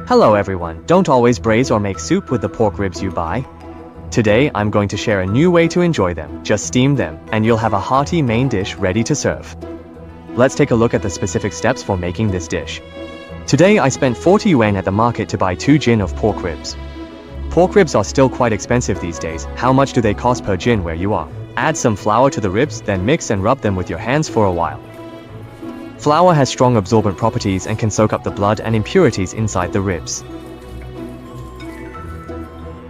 Hello everyone, don't always braise or make soup with the pork ribs you buy. Today I'm going to share a new way to enjoy them. Just steam them, and you'll have a hearty main dish ready to serve. Let's take a look at the specific steps for making this dish. Today I spent 40 yuan at the market to buy 2 jin of pork ribs. Pork ribs are still quite expensive these days. How much do they cost per jin where you are? Add some flour to the ribs, then mix and rub them with your hands for a while. Flour has strong absorbent properties and can soak up the blood and impurities inside the ribs.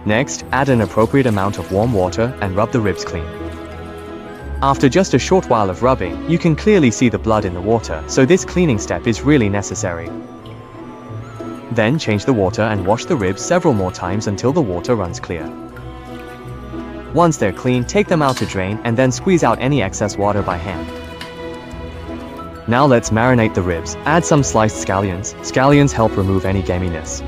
Next, add an appropriate amount of warm water and rub the ribs clean. After just a short while of rubbing, you can clearly see the blood in the water, so this cleaning step is really necessary. Then change the water and wash the ribs several more times until the water runs clear. Once they're clean, take them out to drain and then squeeze out any excess water by hand. Now let's marinate the ribs. Add some sliced scallions. Scallions help remove any gaminess.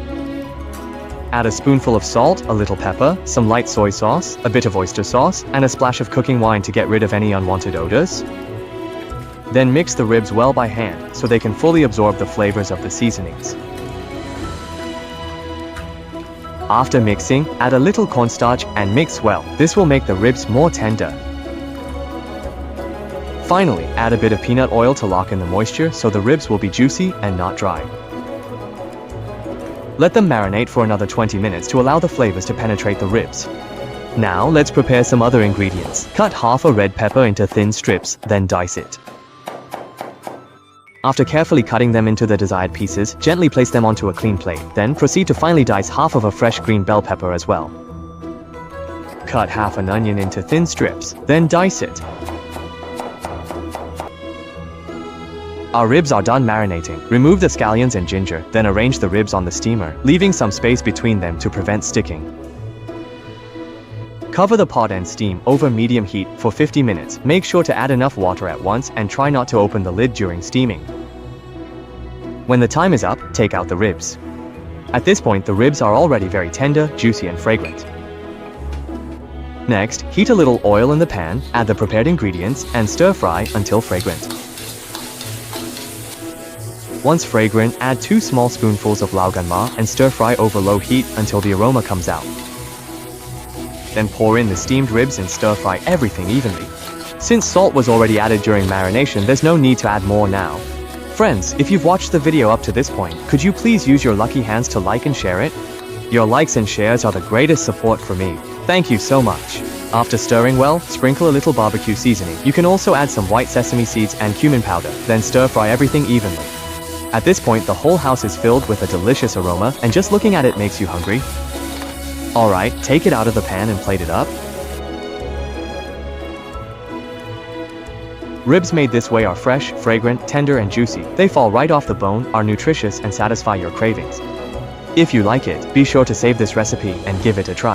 Add a spoonful of salt, a little pepper, some light soy sauce, a bit of oyster sauce, and a splash of cooking wine to get rid of any unwanted odors. Then mix the ribs well by hand, so they can fully absorb the flavors of the seasonings. After mixing, add a little cornstarch and mix well. This will make the ribs more tender. Finally, add a bit of peanut oil to lock in the moisture so the ribs will be juicy and not dry. Let them marinate for another 20 minutes to allow the flavors to penetrate the ribs. Now let's prepare some other ingredients. Cut half a red pepper into thin strips, then dice it. After carefully cutting them into the desired pieces, gently place them onto a clean plate. Then proceed to finely dice half of a fresh green bell pepper as well. Cut half an onion into thin strips, then dice it. Our ribs are done marinating. Remove the scallions and ginger, then arrange the ribs on the steamer, leaving some space between them to prevent sticking. Cover the pot and steam over medium heat for 50 minutes. Make sure to add enough water at once and try not to open the lid during steaming. When the time is up, take out the ribs. At this point, the ribs are already very tender, juicy and fragrant. Next, heat a little oil in the pan, add the prepared ingredients, and stir fry until fragrant. Once fragrant, add 2 small spoonfuls of laoganma and stir fry over low heat until the aroma comes out. Then pour in the steamed ribs and stir fry everything evenly. Since salt was already added during marination, there's no need to add more now. Friends, if you've watched the video up to this point, could you please use your lucky hands to like and share it? Your likes and shares are the greatest support for me. Thank you so much. After stirring well, sprinkle a little barbecue seasoning. You can also add some white sesame seeds and cumin powder, then stir fry everything evenly. At this point, the whole house is filled with a delicious aroma, and just looking at it makes you hungry. Alright, take it out of the pan and plate it up. Ribs made this way are fresh, fragrant, tender and juicy. They fall right off the bone, are nutritious and satisfy your cravings. If you like it, be sure to save this recipe and give it a try.